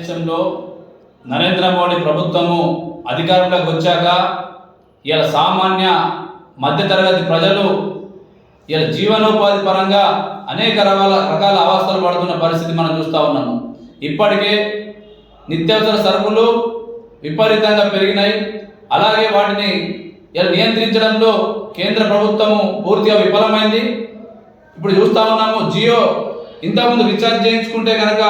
భారతదేశంలో నరేంద్ర మోడీ ప్రభుత్వము అధికారంలోకి వచ్చాక ఇలా సామాన్య మధ్యతరగతి ప్రజలు ఇలా జీవనోపాధి పరంగా అనేక రకాల అవస్థలు పడుతున్న పరిస్థితి మనం చూస్తూ ఉన్నాము. ఇప్పటికే నిత్యావసర సరుకులు విపరీతంగా పెరిగినాయి. అలాగే వాటిని ఇలా నియంత్రించడంలో కేంద్ర ప్రభుత్వము పూర్తిగా విఫలమైంది. ఇప్పుడు చూస్తూ ఉన్నాము, జియో ఇంతకుముందు రీఛార్జ్ చేయించుకుంటే కనుక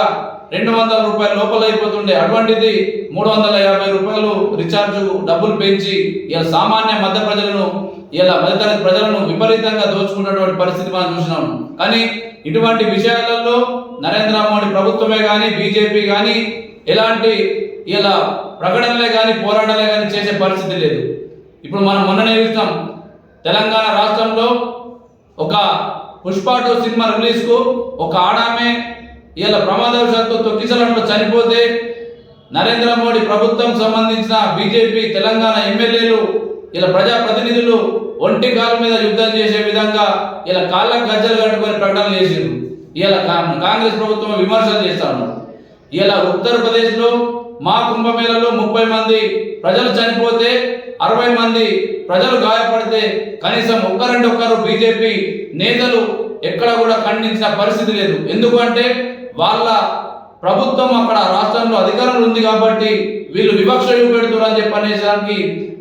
200 రూపాయల లోపల అయిపోతుండే, అటువంటిది 350 రూపాయలు రీఛార్జ్ డబ్బులు పెంచి ఇలా సామాన్య మధ్యతరగతి ప్రజలను విపరీతంగా దోచుకున్నటువంటి పరిస్థితి మనం చూసినాము. కానీ ఇటువంటి విషయాలలో నరేంద్ర మోడీ ప్రభుత్వమే కానీ బీజేపీ కానీ ఎలాంటి ఇలా ప్రకటనలే కానీ పోరాటాలే కానీ చేసే పరిస్థితి లేదు. ఇప్పుడు మనం మొన్ననే చూసినాం, తెలంగాణ రాష్ట్రంలో ఒక పుష్ప 2 సినిమా రిలీజ్కు ఒక ఆడామే ఇలా ప్రమాదవశాత్తు తొక్కిసలాటలో చనిపోతే నరేంద్ర మోడీ ప్రభుత్వం సంబంధించిన బీజేపీ తెలంగాణ ఎమ్మెల్యేలు ఇలా ప్రజాప్రతినిధులు ఒంటి కాలు మీద యుద్ధం చేసే విధంగా ఇలా కాళ్ళకు గజ్జలు కట్టుకొని ప్రకటనలు చేసారు. ఇలా కాంగ్రెస్ ప్రభుత్వం విమర్శలు చేస్తా ఉన్నారు. ఇలా ఉత్తరప్రదేశ్లో మా కుంభమేళలో 30 మంది ప్రజలు చనిపోతే 60 మంది ప్రజలు గాయపడితే కనీసం ఒక్కరు బీజేపీ నేతలు ఎక్కడ కూడా ఖండించిన పరిస్థితి లేదు. ఎందుకంటే వాళ్ళ ప్రభుత్వం అక్కడ రాష్ట్రంలో అధికారంలో ఉంది కాబట్టి వీళ్ళు వివక్ష చూపెడుతున్నారు అని చెప్పనేసానికి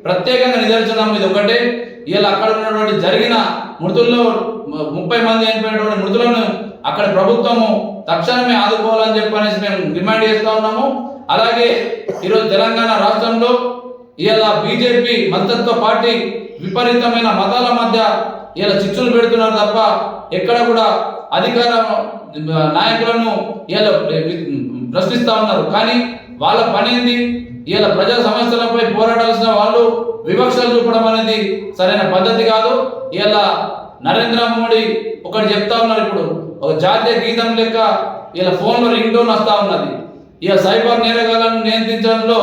ప్రత్యేకంగా నిదర్శనం ఇది ఒకటే. ఇలా అక్కడ ఉన్నటువంటి జరిగిన మృతుల్లో 30 మంది చనిపోయినటువంటి మృతులను అక్కడ ప్రభుత్వము తక్షణమే ఆదుకోవాలని చెప్పనేసి మేము డిమాండ్ చేస్తూ ఉన్నాము. అలాగే ఈరోజు తెలంగాణ రాష్ట్రంలో ఇలా బీజేపీ మద్దతు పార్టీ విపరీతమైన మతాల మధ్య ఇలా చిచ్చులు పెడుతున్నారు తప్ప ఎక్కడ కూడా అధికార నాయకులను ఇలా ప్రశ్నిస్తూ ఉన్నారు. కానీ వాళ్ళ పని ఏంది? ఇలా ప్రజా సమస్యలపై పోరాడాల్సిన వాళ్ళు వివక్షలు చూపడం అనేది సరైన పద్ధతి కాదు. ఇలా నరేంద్ర మోడీ ఒకటి చెప్తా ఉన్నారు, ఇప్పుడు ఒక జాతీయ గీతం లెక్క ఇలా ఫోన్లో రింగ్ టోన్ వస్తూ ఉన్నది. ఇలా సైబర్ నేరగాలను నియంత్రించడంలో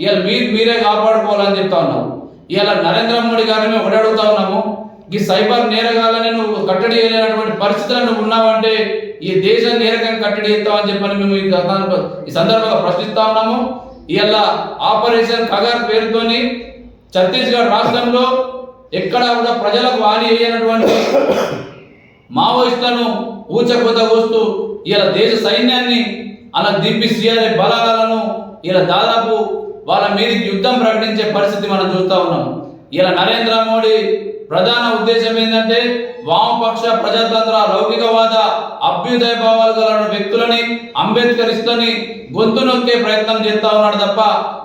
ఇలా మీరే కాపాడుకోవాలని చెప్తా ఉన్నాము. ఇలా నరేంద్ర మోడీ గారిని ఒకటి అడుగుతా ఉన్నాము, ఈ సైబర్ నేరగాలని నువ్వు కట్టడి చేయలేనటువంటి పరిస్థితులను నువ్వు ఉన్నావంటే ఈ దేశాన్ని ఏ రకంగా కట్టడి చేస్తావని చెప్పని మేము ఈ సందర్భంగా ప్రశ్నిస్తా ఉన్నాము. ఇలా ఆపరేషన్ కగార్ పేరుతోని ఛత్తీస్గఢ్ రాష్ట్రంలో ఎక్కడ కూడా ప్రజలకు హాని చేయనటువంటి మావోయిస్టులను ఊచకొదగొస్తూ ఇలా దేశ సైన్యాన్ని అలా దింపి సిఆర్ఎఫ్ బలగాలను ఇలా దాదాపు వాళ్ళ మీదకి యుద్ధం ప్రకటించే పరిస్థితి మనం చూస్తూ ఉన్నాం. ఇలా నరేంద్ర మోడీ ప్రధాన ఉద్దేశం ఏంటంటే వామపక్ష ప్రజాతంత్ర లౌకికవాద అభ్యుదయ భావాలు గల వ్యక్తులని అంబేద్కరిస్తులని గొంతు నొక్కే ప్రయత్నం చేస్తూ ఉన్నాడు తప్ప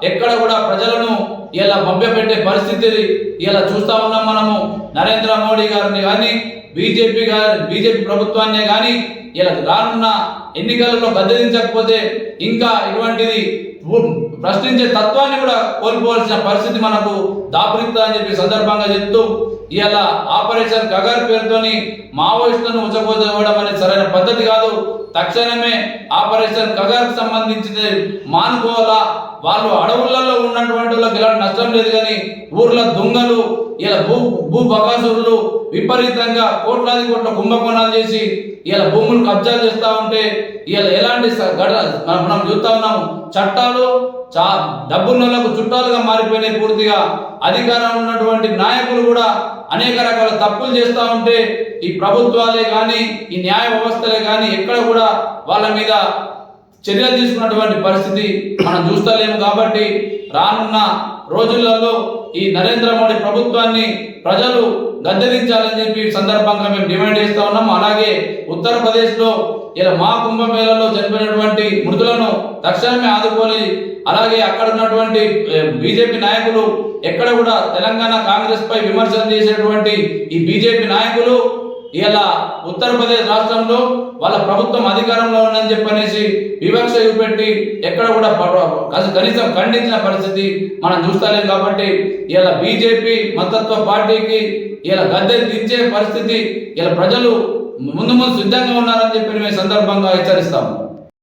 ఎక్కడ కూడా ప్రజలను ఇలా మభ్యపెట్టే పరిస్థితి ఇలా చూస్తూ ఉన్నాం మనము. నరేంద్ర మోడీ గారిని కానీ బీజేపీ ప్రభుత్వాన్ని కానీ ఇలా రానున్న ఎన్నికలలో గద్దెదించకపోతే ఇంకా ఇటువంటిది ప్రశ్నించే తత్వాన్ని కూడా కోల్పోవాల్సిన పరిస్థితి మనకు దాపురిస్తుందని చెప్పి సందర్భంగా చెప్తూ ఇలా ఆపరేషన్ కగార్ పేరుతోని మావోయిస్టులను ఉచ్చబోదవడం అనేది సరైన పద్ధతి కాదు. తక్షణమే ఆపరేషన్ కగార్కు సంబంధించి మానుకోవాలా. వాళ్ళు అడవులలో ఉన్నటువంటి వాళ్ళకి ఎలాంటి నష్టం లేదు, కానీ ఊర్ల దొంగలు ఇలా భూ బకాసురులు విపరీతంగా కోట్లాది కోట్ల కుంభకోణాలు చేసి ఇలా భూములు కబ్జాలు చేస్తూ ఉంటే ఇలా ఎలాంటి మనం చూస్తూ ఉన్నాము. చట్టాలు డబ్బున్నలకు చుట్టాలుగా మారిపోయినాయి. పూర్తిగా అధికారం ఉన్నటువంటి నాయకులు కూడా అనేక రకాల తప్పులు చేస్తూ ఉంటే ఈ ప్రభుత్వాలే కానీ ఈ న్యాయ వ్యవస్థలే కానీ ఎక్కడ కూడా వాళ్ళ మీద చర్యలు తీసుకున్నటువంటి పరిస్థితి మనం చూస్తలేము. కాబట్టి రానున్న రోజులలో ఈ నరేంద్ర మోడీ ప్రభుత్వాన్ని ప్రజలు గద్దెదించాలని చెప్పి సందర్భంగా మేము డిమాండ్ చేస్తూ ఉన్నాము. అలాగే ఉత్తరప్రదేశ్లో ఇలా మా కుంభమేళలో చనిపోయినటువంటి మృతులను తక్షణమే ఆదుకోవాలి. అలాగే అక్కడ ఉన్నటువంటి బీజేపీ నాయకులు ఎక్కడ కూడా తెలంగాణ కాంగ్రెస్ పై విమర్శలు చేసేటువంటి ఈ బీజేపీ నాయకులు ఇలా ఉత్తరప్రదేశ్ రాష్ట్రంలో వాళ్ళ ప్రభుత్వం అధికారంలో ఉందని చెప్పనేసి వివక్ష చూపెట్టి ఎక్కడ కూడా కనీసం ఖండించిన పరిస్థితి మనం చూస్తలేం. కాబట్టి ఇలా బీజేపీ మతత్వ పార్టీకి ఇలా గద్దె దించే పరిస్థితి ఇలా ప్రజలు ముందు సిద్ధంగా ఉన్నారని చెప్పి మేము సందర్భంగా హెచ్చరిస్తాము.